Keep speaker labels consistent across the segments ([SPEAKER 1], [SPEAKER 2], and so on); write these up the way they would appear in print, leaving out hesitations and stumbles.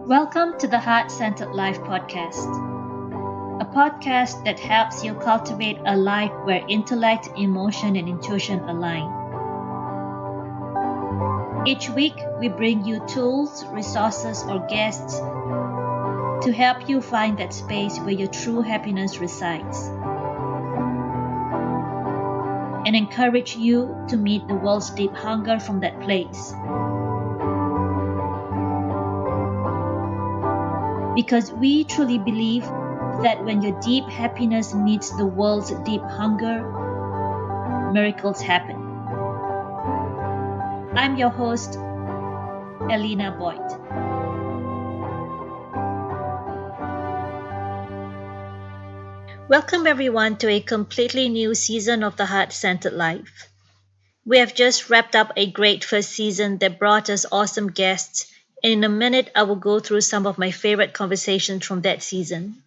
[SPEAKER 1] Welcome to the Heart Centered Life podcast, a podcast that helps you cultivate a life where intellect, emotion, and intuition align. Each week, we bring you tools, resources, or guests to help you find that space where your true happiness resides and encourage you to meet the world's deep hunger from that place. Because we truly believe that when your deep happiness meets the world's deep hunger, miracles happen. I'm your host, Elena Boyd. Welcome everyone to a completely new season of the Heart Centered Life. We have just wrapped up a great first season that brought us awesome guests, and in a minute I will go through some of my favorite conversations from that season.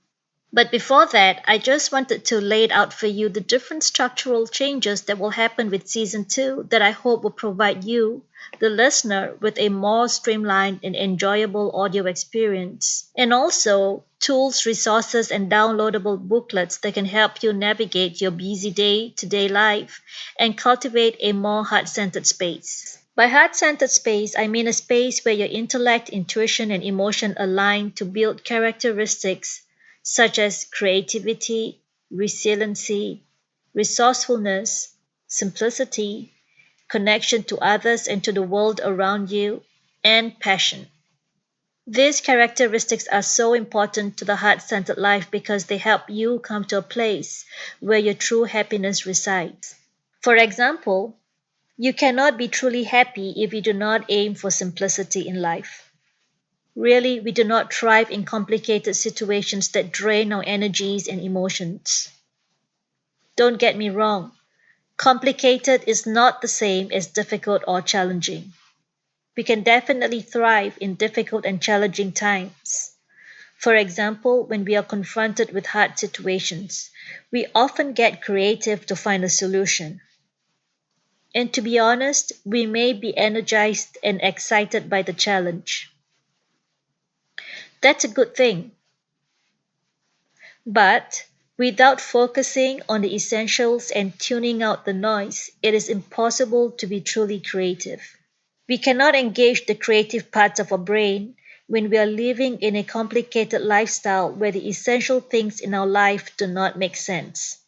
[SPEAKER 1] But before that, I just wanted to lay it out for you the different structural changes that will happen with Season 2 that I hope will provide you, the listener, with a more streamlined and enjoyable audio experience. And also, tools, resources, and downloadable booklets that can help you navigate your busy day-to-day life and cultivate a more heart-centered space. By heart-centered space, I mean a space where your intellect, intuition, and emotion align to build characteristics such as creativity, resiliency, resourcefulness, simplicity, connection to others and to the world around you, and passion. These characteristics are so important to the heart-centered life because they help you come to a place where your true happiness resides. For example, you cannot be truly happy if you do not aim for simplicity in life. Really, we do not thrive in complicated situations that drain our energies and emotions. Don't get me wrong, complicated is not the same as difficult or challenging. We can definitely thrive in difficult and challenging times. For example, when we are confronted with hard situations, we often get creative to find a solution. And to be honest, we may be energized and excited by the challenge. That's a good thing. But without focusing on the essentials and tuning out the noise, it is impossible to be truly creative. We cannot engage the creative parts of our brain when we are living in a complicated lifestyle where the essential things in our life do not make sense,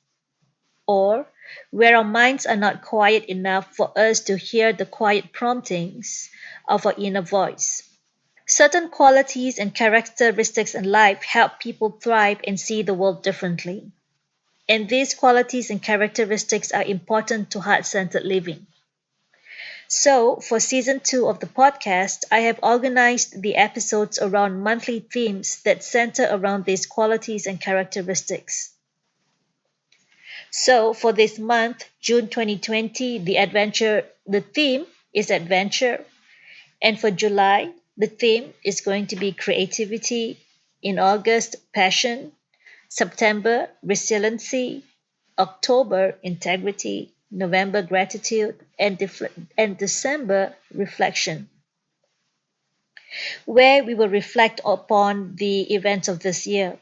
[SPEAKER 1] or where our minds are not quiet enough for us to hear the quiet promptings of our inner voice. Certain qualities and characteristics in life help people thrive and see the world differently. And these qualities and characteristics are important to heart-centered living. So, for Season 2 of the podcast, I have organized the episodes around monthly themes that center around these qualities and characteristics. So, for this month, June 2020, the theme is adventure. And for July, the theme is going to be creativity. In August, passion. September, resiliency. October, integrity. November, gratitude. And December, reflection, where we will reflect upon the events of this year.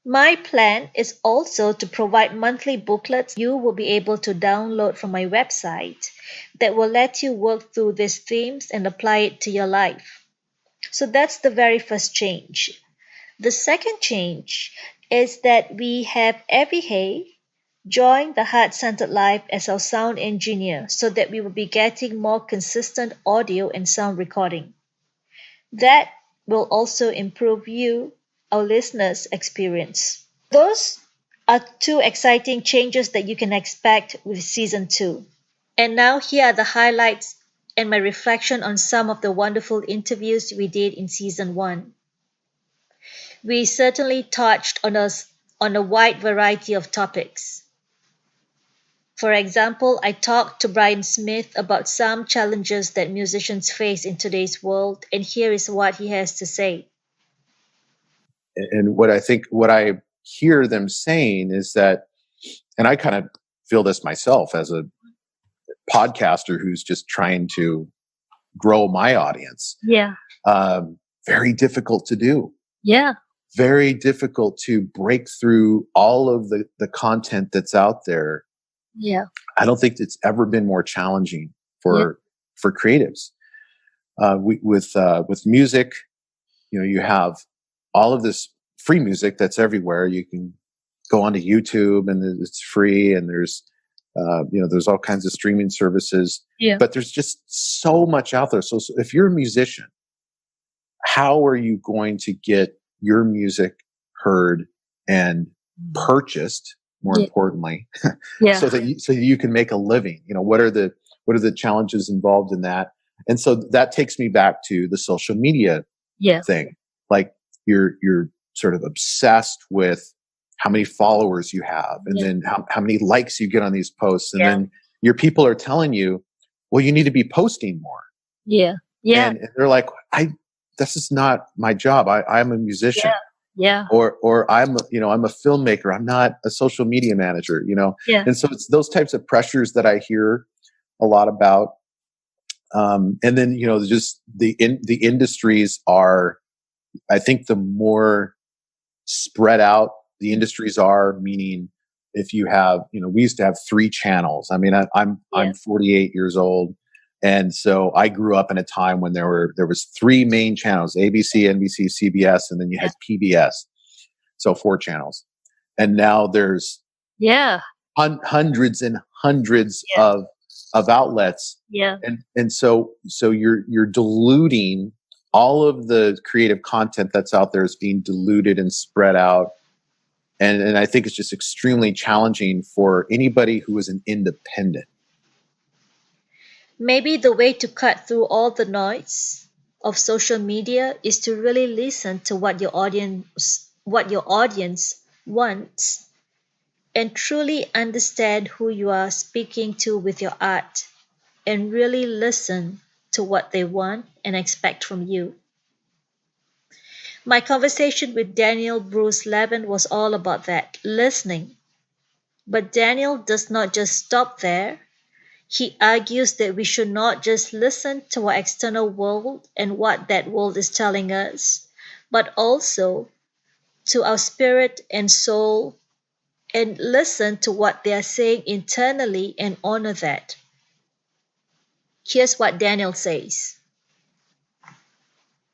[SPEAKER 1] My plan is also to provide monthly booklets you will be able to download from my website that will let you work through these themes and apply it to your life. So that's the very first change. The second change is that we have Evie Hay join the Heart Centered Life as our sound engineer so that we will be getting more consistent audio and sound recording. That will also improve you, our listeners' experience. Those are two exciting changes that you can expect with Season 2. And now here are the highlights and my reflection on some of the wonderful interviews we did in Season 1. We certainly touched on a wide variety of topics. For example, I talked to Brian Smith about some challenges that musicians face in today's world, and here is what he has to say.
[SPEAKER 2] And what I hear them saying is that, and I kind of feel this myself as a podcaster who's just trying to grow my audience.
[SPEAKER 1] Yeah.
[SPEAKER 2] very difficult to do.
[SPEAKER 1] Yeah.
[SPEAKER 2] Very difficult to break through all of the content that's out there.
[SPEAKER 1] Yeah.
[SPEAKER 2] I don't think it's ever been more challenging
[SPEAKER 1] Yeah.
[SPEAKER 2] for creatives. With music, you have all of this free music that's everywhere. You can go onto YouTube and it's free, and there's all kinds of streaming services.
[SPEAKER 1] Yeah.
[SPEAKER 2] But there's just so much out there. So if you're a musician, how are you going to get your music heard and purchased, more
[SPEAKER 1] Yeah.
[SPEAKER 2] importantly,
[SPEAKER 1] Yeah.
[SPEAKER 2] so that you can make a living? What are the challenges involved in that? And so that takes me back to the social media
[SPEAKER 1] Yeah.
[SPEAKER 2] thing. Like you're sort of obsessed with how many followers you have, and
[SPEAKER 1] Yeah.
[SPEAKER 2] then how many likes you get on these posts, and
[SPEAKER 1] Yeah.
[SPEAKER 2] then your people are telling you, well, you need to be posting more.
[SPEAKER 1] Yeah. Yeah.
[SPEAKER 2] And they're like, this is not my job. I'm a musician.
[SPEAKER 1] Yeah.
[SPEAKER 2] Or I'm a filmmaker. I'm not a social media manager,
[SPEAKER 1] Yeah.
[SPEAKER 2] And so it's those types of pressures that I hear a lot about. And then, just the industries are, I think the more spread out the industries are, meaning if you have, we used to have 3 channels. I mean, I'm 48 years old. And so I grew up in a time when there was 3 main channels: ABC, NBC, CBS, and then you had PBS. So 4 channels. And now there's hundreds and hundreds of outlets.
[SPEAKER 1] Yeah.
[SPEAKER 2] And so you're diluting all of the creative content that's out there is being diluted and spread out. And I think it's just extremely challenging for anybody who is an independent.
[SPEAKER 1] Maybe the way to cut through all the noise of social media is to really listen to what your audience wants, and truly understand who you are speaking to with your art, and really listen to what they want and expect from you. My conversation with Daniel Bruce Levin was all about that, listening. But Daniel does not just stop there. He argues that we should not just listen to our external world and what that world is telling us, but also to our spirit and soul, and listen to what they are saying internally and honor that. Here's what Daniel says.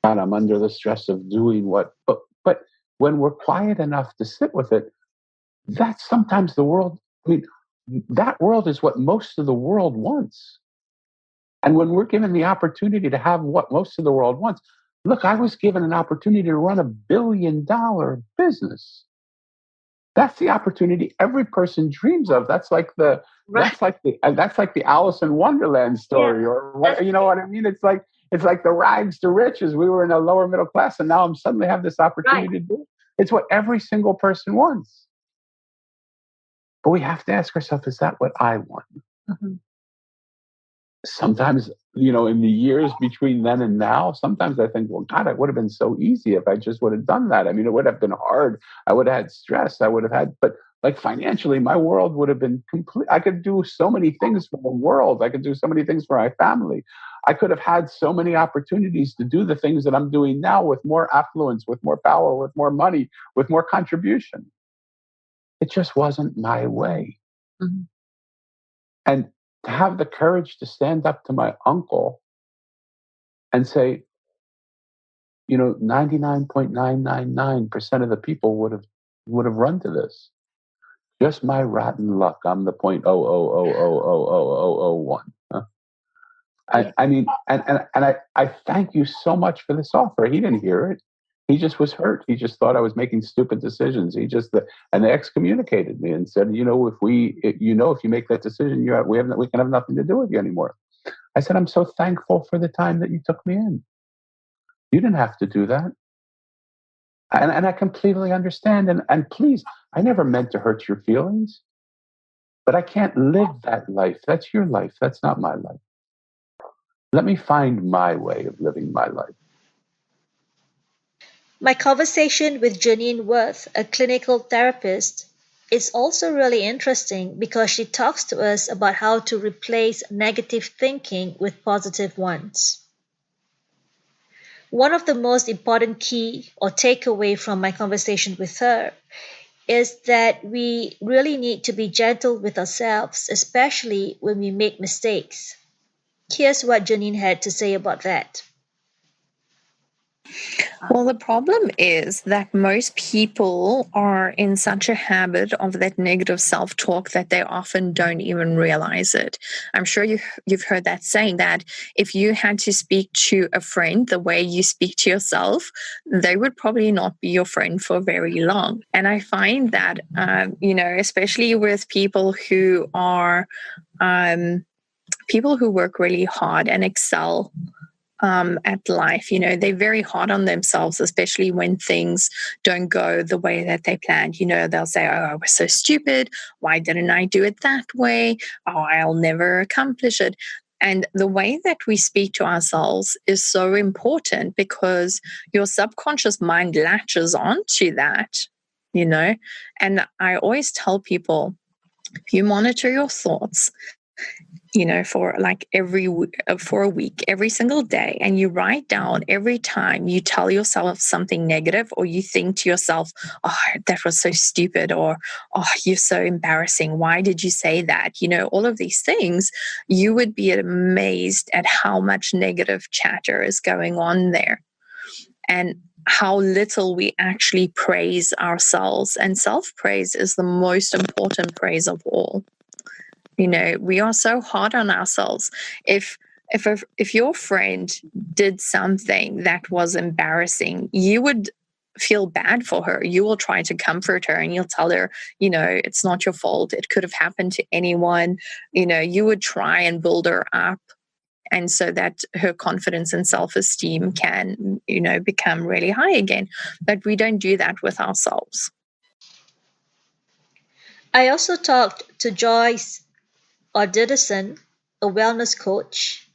[SPEAKER 3] God, I'm under the stress of doing what, but when we're quiet enough to sit with it, that's sometimes the world. I mean, that world is what most of the world wants. And when we're given the opportunity to have what most of the world wants, look, I was given an opportunity to run $1 billion business. That's the opportunity every person dreams of.
[SPEAKER 1] Right.
[SPEAKER 3] That's like the Alice in Wonderland story, or what, you know what I mean? It's like the rags to riches. We were in a lower middle class, and now I'm suddenly have this opportunity to do. It's what every single person wants. But we have to ask ourselves: is that what I want?
[SPEAKER 1] Mhm.
[SPEAKER 3] Sometimes, in the years between then and now, sometimes I think, well, God, it would have been so easy if I just would have done that. I mean, it would have been hard. I would have had stress. I would have had, but like financially, my world would have been complete. I could do so many things for the world. I could do so many things for my family. I could have had so many opportunities to do the things that I'm doing now with more affluence, with more power, with more money, with more contribution. It just wasn't my way.
[SPEAKER 1] Mhm.
[SPEAKER 3] And to have the courage to stand up to my uncle and say, 99.999% of the people would have run to this. Just my rotten luck. I'm the 0.000000001. Huh? I mean, and I thank you so much for this offer. He didn't hear it. He just was hurt. He just thought I was making stupid decisions. And they excommunicated me and said, if you make that decision, we can have nothing to do with you anymore. I said, I'm so thankful for the time that you took me in. You didn't have to do that. And I completely understand. And please, I never meant to hurt your feelings, but I can't live that life. That's your life. That's not my life. Let me find my way of living my life.
[SPEAKER 1] My conversation with Janine Worth, a clinical therapist, is also really interesting because she talks to us about how to replace negative thinking with positive ones. One of the most important key or takeaway from my conversation with her is that we really need to be gentle with ourselves, especially when we make mistakes. Here's what Janine had to say about that.
[SPEAKER 4] Well, the problem is that most people are in such a habit of that negative self talk that they often don't even realize it. I'm sure you've heard that saying that if you had to speak to a friend the way you speak to yourself, they would probably not be your friend for very long. And I find that, especially with people who work really hard and excel at life. They're very hard on themselves, especially when things don't go the way that they planned. They'll say, oh, I was so stupid. Why didn't I do it that way? Oh, I'll never accomplish it. And the way that we speak to ourselves is so important because your subconscious mind latches onto that, you know. And I always tell people, if you monitor your thoughts, for like for a week, every single day, and you write down every time you tell yourself something negative or you think to yourself, oh, that was so stupid, or oh, you're so embarrassing, why did you say that? All of these things, you would be amazed at how much negative chatter is going on there and how little we actually praise ourselves. And self-praise is the most important praise of all. We are so hard on ourselves. If your friend did something that was embarrassing, you would feel bad for her. You will try to comfort her and you'll tell her, it's not your fault. It could have happened to anyone. You would try and build her up. And so that her confidence and self-esteem can, become really high again. But we don't do that with ourselves.
[SPEAKER 1] I also talked to Joyce Odidison, a wellness coach,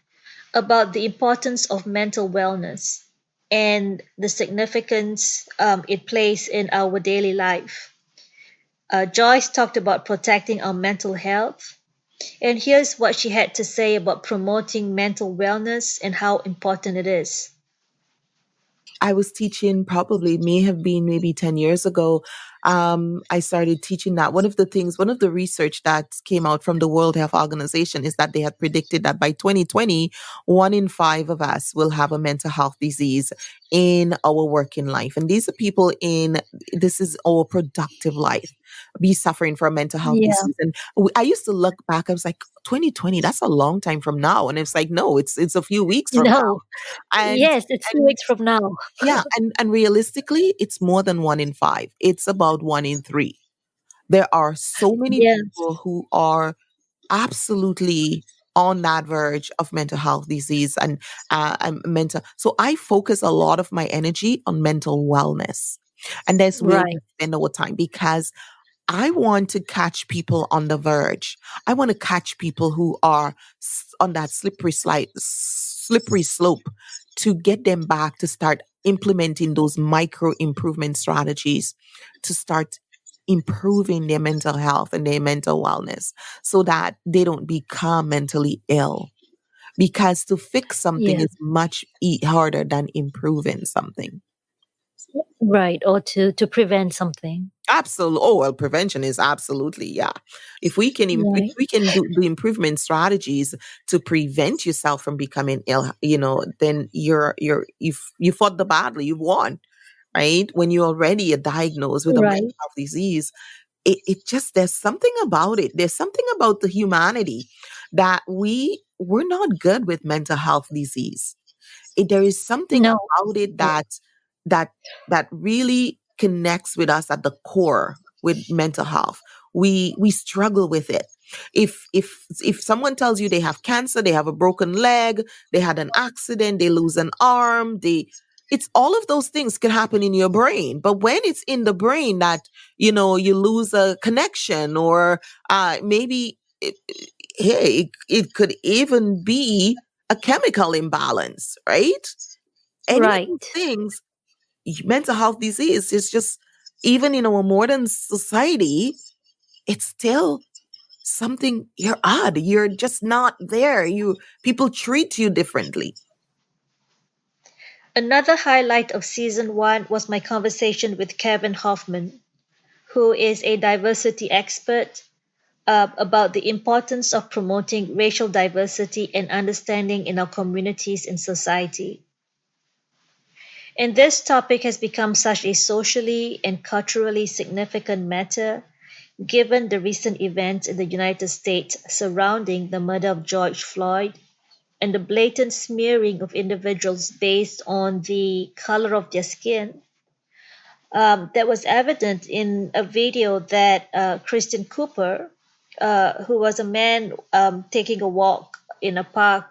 [SPEAKER 1] about the importance of mental wellness and the significance it plays in our daily life. Joyce talked about protecting our mental health, and here's what she had to say about promoting mental wellness and how important it is.
[SPEAKER 5] I was teaching, probably may have been maybe 10 years ago. I started teaching that. One of the research that came out from the World Health Organization is that they had predicted that by 2020, 1 in 5 of us will have a mental health disease in our working life. And these are people this is our productive life, be suffering from mental health
[SPEAKER 1] Yeah.
[SPEAKER 5] disease. And I used to look back, I was like, 2020, that's a long time from now. And it's like, no, it's a few weeks from now.
[SPEAKER 1] No.
[SPEAKER 5] And
[SPEAKER 1] Yes, it's few
[SPEAKER 5] and
[SPEAKER 1] weeks from now.
[SPEAKER 5] yeah, and realistically, it's more than 1 in 5. It's about 1 in 3. There are so many
[SPEAKER 1] Yes.
[SPEAKER 5] people who are absolutely on that verge of mental health disease and mental. So I focus a lot of my energy on mental wellness, and that's where we
[SPEAKER 1] Right.
[SPEAKER 5] spend our time because I want to catch people on the verge. I want to catch people who are on that slippery slope to get them back to start implementing those micro improvement strategies to start improving their mental health and their mental wellness so that they don't become mentally ill. Because to fix something
[SPEAKER 1] Yeah.
[SPEAKER 5] is much harder than improving something.
[SPEAKER 1] Right. Or to prevent something.
[SPEAKER 5] Absolutely. Oh, well, prevention is absolutely, yeah. If
[SPEAKER 1] Right.
[SPEAKER 5] we can do improvement strategies to prevent yourself from becoming ill, then you fought the battle, you've won, right? When you already are diagnosed with a mental
[SPEAKER 1] Right.
[SPEAKER 5] health disease, it just there's something about it. There's something about the humanity that we're not good with mental health disease. There is something
[SPEAKER 1] No.
[SPEAKER 5] about it
[SPEAKER 1] No.
[SPEAKER 5] that that really connects with us at the core with mental health. We struggle with it. If someone tells you they have cancer, they have a broken leg, they had an accident, they lose an arm, it's all of those things can happen in your brain. But when it's in the brain that you lose a connection, or maybe it could even be a chemical imbalance, right? Any of those
[SPEAKER 1] Right.
[SPEAKER 5] things, mental health disease is just, even in our modern society, it's still something. You're odd. You're just not there. People treat you differently.
[SPEAKER 1] Another highlight of season 1 was my conversation with Kevin Hoffman, who is a diversity expert, about the importance of promoting racial diversity and understanding in our communities and society. And this topic has become such a socially and culturally significant matter given the recent events in the United States surrounding the murder of George Floyd and the blatant smearing of individuals based on the color of their skin. That was evident in a video that Christian Cooper, who was a man taking a walk in a park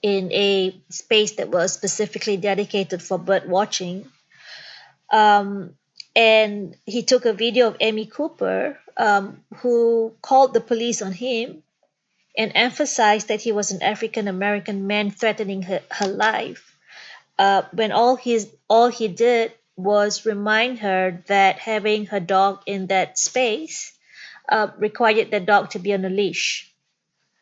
[SPEAKER 1] in a space that was specifically dedicated for bird watching. Um, and he took a video of Amy Cooper, who called the police on him and emphasized that he was an African American man threatening her life. When all he did was remind her that having her dog in that space required the dog to be on a leash.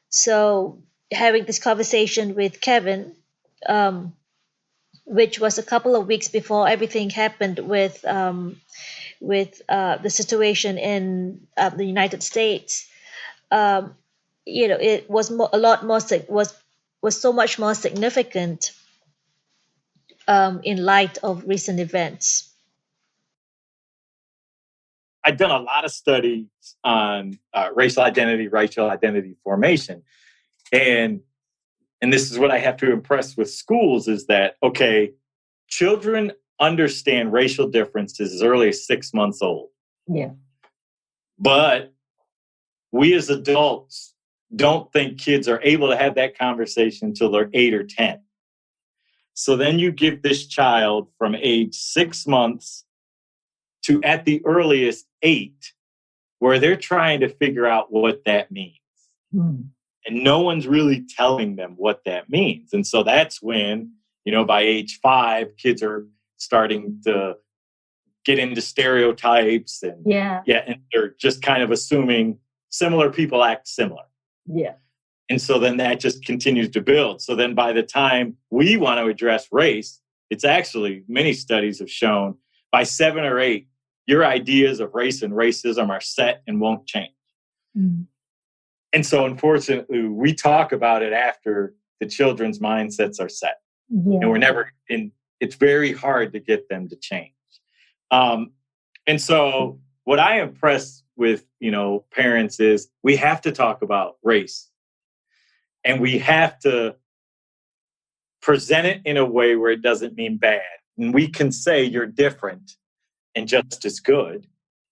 [SPEAKER 1] So having this conversation with Kevin, um, which was a couple of weeks before everything happened with the situation in the United States, um, it was a lot more was so much more significant in light of recent events.
[SPEAKER 6] I've done a lot of studies on racial identity formation, and this is what I have to impress with schools is that, okay, children understand racial differences as early as 6 months old.
[SPEAKER 1] Yeah.
[SPEAKER 6] But we as adults don't think kids are able to have that conversation until they're 8 or 10. So then you give this child from age 6 months to at the earliest 8, where they're trying to figure out what that means.
[SPEAKER 1] Mm.
[SPEAKER 6] And no one's really telling them what that means. And so that's when, by age 5, kids are starting to get into stereotypes and and they're just kind of assuming similar people act similar.
[SPEAKER 1] Yeah.
[SPEAKER 6] And so then that just continues to build. So then by the time we want to address race, it's actually, many studies have shown by 7 or 8, your ideas of race and racism are set and won't change.
[SPEAKER 1] Mm.
[SPEAKER 6] And so unfortunately, we talk about it after the children's mindsets are set.
[SPEAKER 1] Yeah.
[SPEAKER 6] And we're never in, it's very hard to get them to change. And so what I impress with, parents is we have to talk about race. And we have to present it in a way where it doesn't mean bad. And we can say you're different and just as good.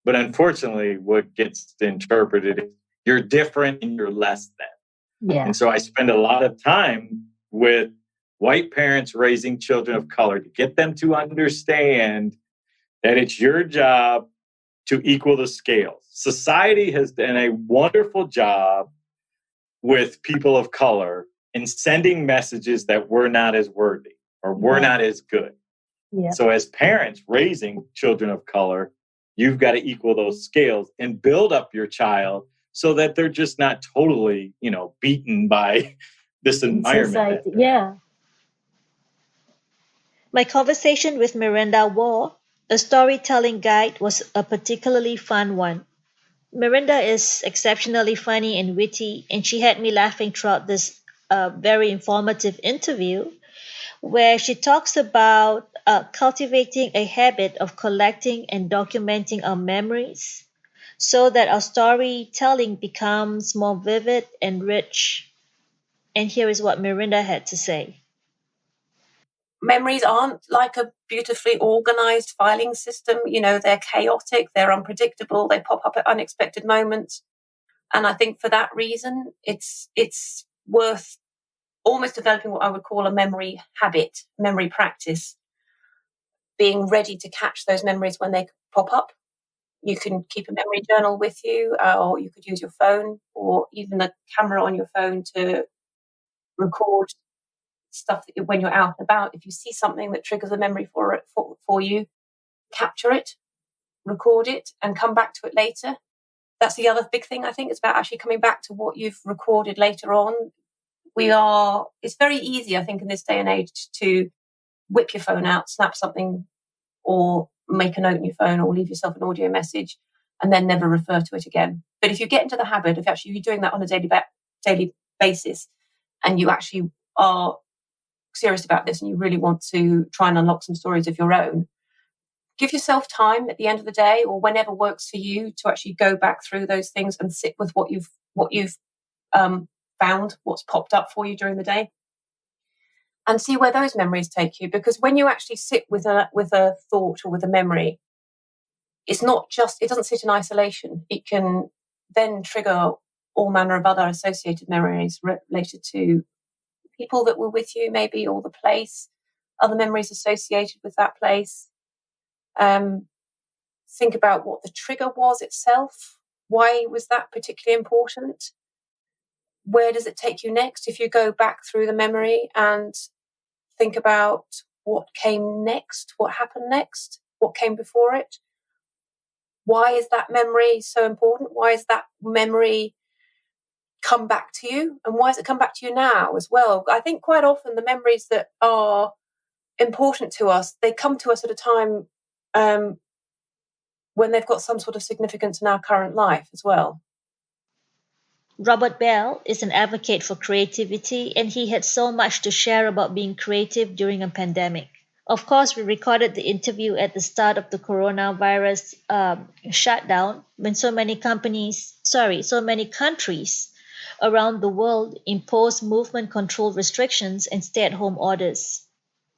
[SPEAKER 6] But unfortunately, what gets interpreted is you're different and you're less than.
[SPEAKER 1] Yeah.
[SPEAKER 6] And so I spend a lot of time with white parents raising children of color to get them to understand that it's your job to equal the scales. Society has done a wonderful job with people of color in sending messages that we're not as worthy or we're not as good.
[SPEAKER 1] Yeah.
[SPEAKER 6] So as parents raising children of color, you've got to equal those scales and build up your child so that they're just not totally, beaten by this environment.
[SPEAKER 1] Society. Yeah. My conversation with Miranda Waugh, a storytelling guide, was a particularly fun one. Miranda is exceptionally funny and witty, and she had me laughing throughout this very informative interview where she talks about cultivating a habit of collecting and documenting our memories so that our storytelling becomes more vivid and rich. And here is what Miranda had to say.
[SPEAKER 7] Memories aren't like a beautifully organized filing system. They're chaotic, they're unpredictable, they pop up at unexpected moments. And I think for that reason, it's worth almost developing what I would call a memory habit, memory practice, being ready to catch those memories when they pop up. You can keep a memory journal with you, or you could use your phone or even a camera on your phone to record stuff that when you're out and about. If you see something that triggers a memory for you, capture it, record it, and come back to it later. That's the other big thing, I think. It's about actually coming back to what you've recorded later on, it's very easy, I think, in this day and age to whip your phone out, snap something, or make a note in your phone, or leave yourself an audio message, and then never refer to it again. But if you get into the habit of actually doing that on a daily basis, and you actually are serious about this and you really want to try and unlock some stories of your own, give yourself time at the end of the day or whenever works for you to actually go back through those things and sit with what you've found, what's popped up for you during the day, and see where those memories take you. Because when you actually sit with a thought or with a memory, it doesn't sit in isolation. It can then trigger all manner of other associated memories related to people that were with you, maybe, or the place, other memories associated with that place. Think about what the trigger was itself. Why was that particularly important? Where does it take you next? If you go back through the memory and think about what came next, what happened next, what came before it. Why is that memory so important? Why is that memory come back to you? And why has it come back to you now as well? I think quite often the memories that are important to us, they come to us at a time when they've got some sort of significance in our current life as well.
[SPEAKER 1] Robert Bell is an advocate for creativity, and he had so much to share about being creative during a pandemic. Of course, we recorded the interview at the start of the coronavirus shutdown when so many countries around the world imposed movement control restrictions and stay at home orders.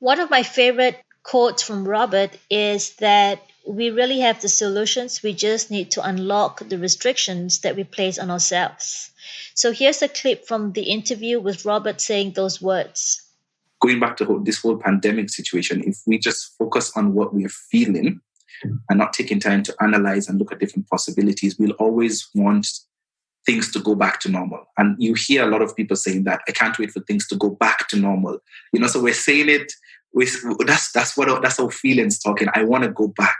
[SPEAKER 1] One of my favorite quotes from Robert is that we really have the solutions, we just need to unlock the restrictions that we place on ourselves. So here's a clip from the interview with Robert saying those words.
[SPEAKER 8] Going back to this whole pandemic situation, if we just focus on what we're feeling and not taking time to analyze and look at different possibilities, we'll always want things to go back to normal. And you hear a lot of people saying that, I can't wait for things to go back to normal. So we're saying it, that's our feelings talking. I want to go back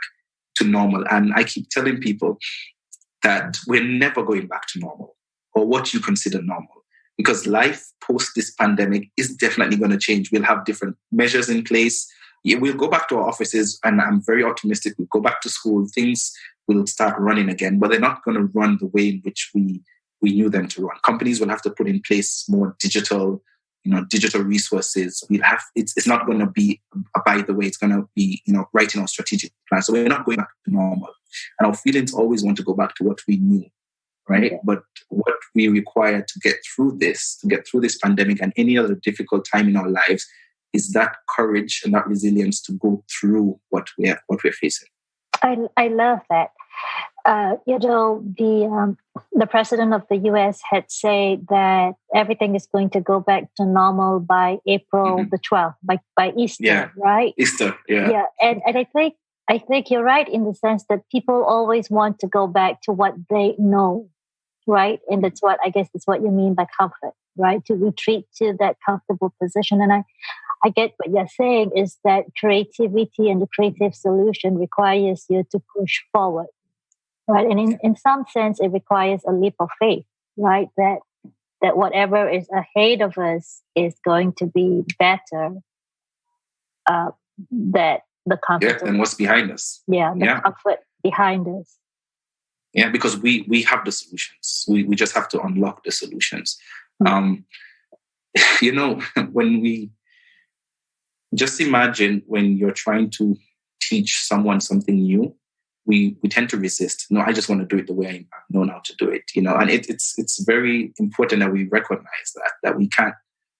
[SPEAKER 8] to normal. And I keep telling people that we're never going back to normal or what you consider normal. Because life post this pandemic is definitely going to change. We'll have different measures in place. We'll go back to our offices, and I'm very optimistic. We'll go back to school. Things will start running again, but they're not going to run the way in which we knew them to run. Companies will have to put in place more digital resources. It's not going to be by the way. It's going to be right in our strategic plan. So we're not going back to normal, and our feelings always want to go back to what we knew. Right. Okay. But what we require to get through this pandemic and any other difficult time in our lives is that courage and that resilience to go through what we're facing.
[SPEAKER 9] I love that. The president of the U.S. had said that everything is going to go back to normal by April the 12th, by Easter, right?
[SPEAKER 8] Easter, yeah.
[SPEAKER 9] Yeah, and I think you're right in the sense that people always want to go back to what they know. Right. And that's what you mean by comfort, right? To retreat to that comfortable position. And I get what you're saying is that creativity and the creative solution requires you to push forward, right? And in some sense, it requires a leap of faith, right? That whatever is ahead of us is going to be better. That the comfort.
[SPEAKER 8] And what's behind us.
[SPEAKER 9] Comfort behind us.
[SPEAKER 8] Yeah, because we have the solutions. We just have to unlock the solutions. When we just imagine when you're trying to teach someone something new, we tend to resist. No, I just want to do it the way I know how to do it. And it's very important that we recognize that we can't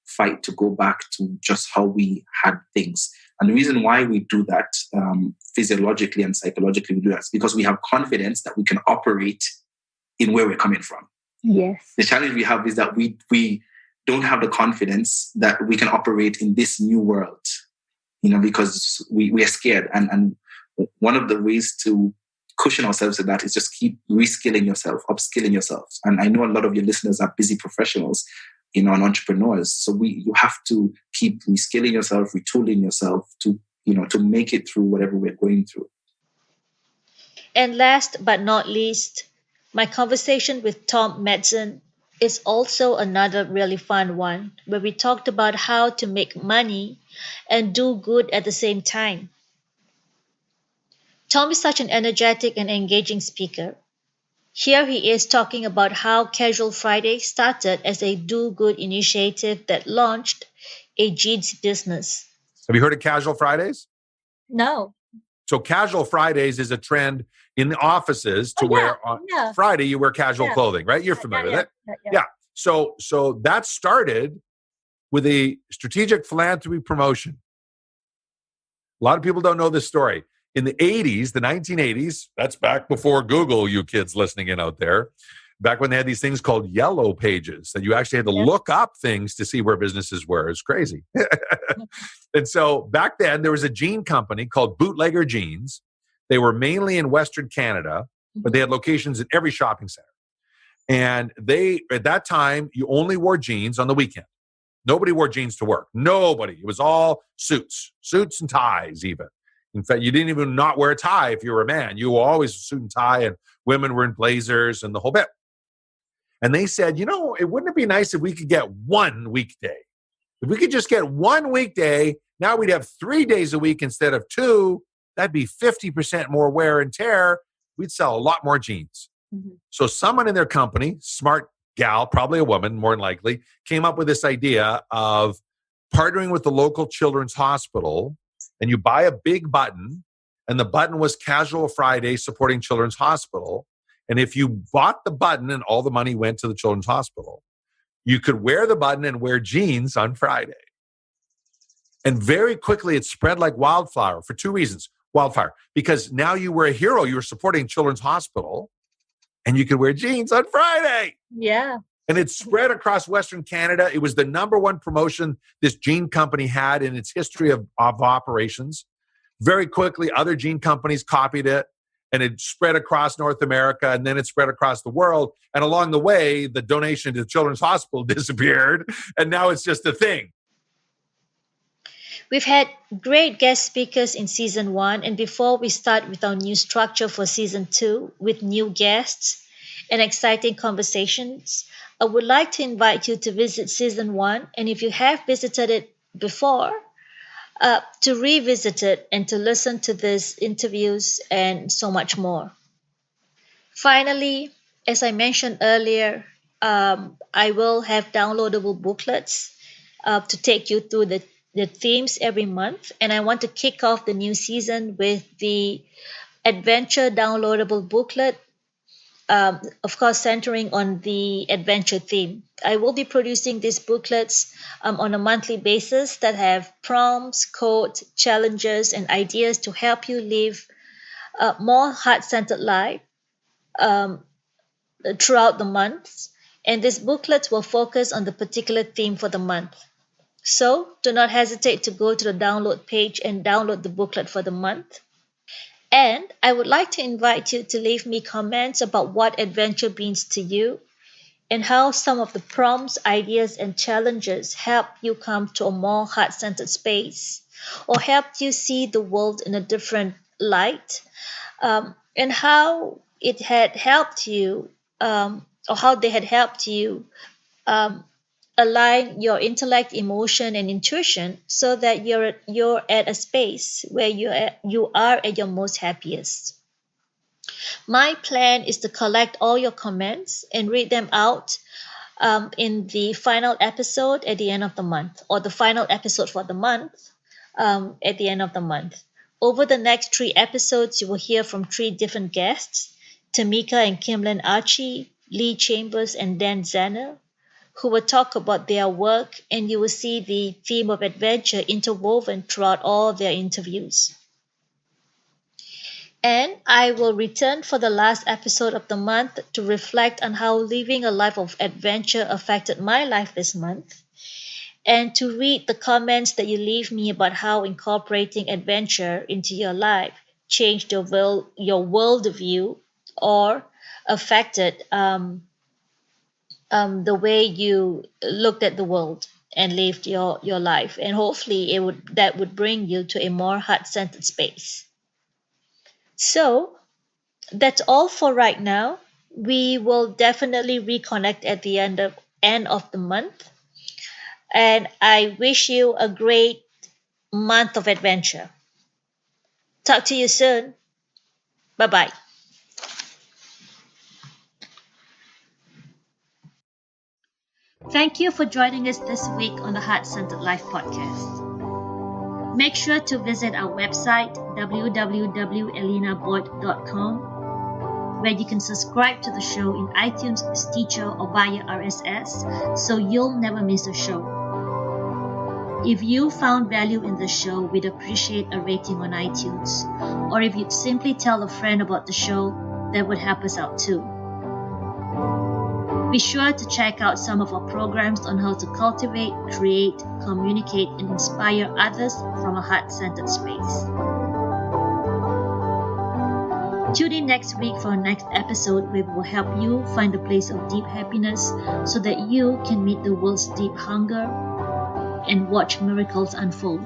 [SPEAKER 8] fight to go back to just how we had things. And the reason why we do that physiologically and psychologically, we do that is because we have confidence that we can operate in where we're coming from.
[SPEAKER 9] Yes.
[SPEAKER 8] The challenge we have is that we don't have the confidence that we can operate in this new world, because we are scared. And one of the ways to cushion ourselves to that is just keep reskilling yourself, upskilling yourself. And I know a lot of your listeners are busy professionals, and entrepreneurs. So you have to keep reskilling yourself, retooling yourself to make it through whatever we're going through.
[SPEAKER 1] And last but not least, my conversation with Tom Madsen, is also another really fun one where we talked about how to make money and do good at the same time. Tom is such an energetic and engaging speaker. Here he is talking about how Casual Friday started as a do good initiative that launched a jeans business.
[SPEAKER 10] Have you heard of Casual Fridays?
[SPEAKER 1] No.
[SPEAKER 10] So Casual Fridays is a trend in the offices to
[SPEAKER 1] Oh,
[SPEAKER 10] wear on
[SPEAKER 1] yeah.
[SPEAKER 10] Friday you wear casual
[SPEAKER 1] Yeah.
[SPEAKER 10] clothing, right? You're familiar with it.
[SPEAKER 1] Yeah.
[SPEAKER 10] Yeah. So that started with a strategic philanthropy promotion. A lot of people don't know this story. In the 80s, the 1980s, that's back before Google, you kids listening in out there, back when they had these things called yellow pages that you actually had to look up things to see where businesses were. It's crazy. And so back then, there was a jean company called Bootlegger Jeans. They were mainly in Western Canada, but they had locations in every shopping center. And they, at that time, you only wore jeans on the weekend. Nobody wore jeans to work. Nobody. It was all suits and ties even. In fact, you didn't even not wear a tie if you were a man. You were always a suit and tie, and women were in blazers and the whole bit. And they said, it wouldn't it be nice if we could get one weekday? If we could just get one weekday, now we'd have 3 days a week instead of 2. That'd be 50% more wear and tear. We'd sell a lot more jeans. Mm-hmm. So someone in their company, smart gal, probably a woman, more than likely, came up with this idea of partnering with the local children's hospital, and you buy a big button, and the button was Casual Friday supporting Children's Hospital. And if you bought the button and all the money went to the Children's Hospital, you could wear the button and wear jeans on Friday. And very quickly, it spread like wildfire for 2 reasons. Wildfire, because now you were a hero. You were supporting Children's Hospital, and you could wear jeans on Friday.
[SPEAKER 1] Yeah.
[SPEAKER 10] And it spread across Western Canada. It was the number one promotion this jean company had in its history of operations. Very quickly, other jean companies copied it, and it spread across North America, and then it spread across the world. And along the way, the donation to the Children's Hospital disappeared, and now it's just a thing.
[SPEAKER 1] We've had great guest speakers in season 1, and before we start with our new structure for season 2 with new guests and exciting conversations, I would like to invite you to visit season 1, and if you have visited it before, to revisit it and to listen to these interviews and so much more. Finally, as I mentioned earlier, I will have downloadable booklets to take you through the themes every month. And I want to kick off the new season with the adventure downloadable booklet, of course, centering on the adventure theme. I will be producing these booklets on a monthly basis that have prompts, quotes, challenges, and ideas to help you live a more heart-centered life throughout the months. And these booklets will focus on the particular theme for the month. So do not hesitate to go to the download page and download the booklet for the month. And I would like to invite you to leave me comments about what adventure means to you and how some of the prompts, ideas, and challenges help you come to a more heart-centered space or helped you see the world in a different light, and how it had helped you, or how they had helped you um, align your intellect, emotion, and intuition so that you're at a space where you are at your most happiest. My plan is to collect all your comments and read them out in the final episode at the end of the month, or the final episode for the month at the end of the month. Over the next 3 episodes, you will hear from 3 different guests: Tamika and Kimlen Archie, Lee Chambers, and Dan Zanner, who will talk about their work, and you will see the theme of adventure interwoven throughout all their interviews. And I will return for the last episode of the month to reflect on how living a life of adventure affected my life this month, and to read the comments that you leave me about how incorporating adventure into your life changed your worldview or affected the way you looked at the world and lived your life. And hopefully that would bring you to a more heart-centered space. So that's all for right now. We will definitely reconnect at the end of the month. And I wish you a great month of adventure. Talk to you soon. Bye bye. Thank you for joining us this week on the Heart Centered Life podcast. Make sure to visit our website www.elinaboyd.com, where you can subscribe to the show in iTunes, Stitcher, or via RSS so you'll never miss a show. If you found value in the show, we'd appreciate a rating on iTunes. Or if you'd simply tell a friend about the show, that would help us out too. Be sure to check out some of our programs on how to cultivate, create, communicate, and inspire others from a heart-centered space. Tune in next week for our next episode where we will help you find a place of deep happiness so that you can meet the world's deep hunger and watch miracles unfold.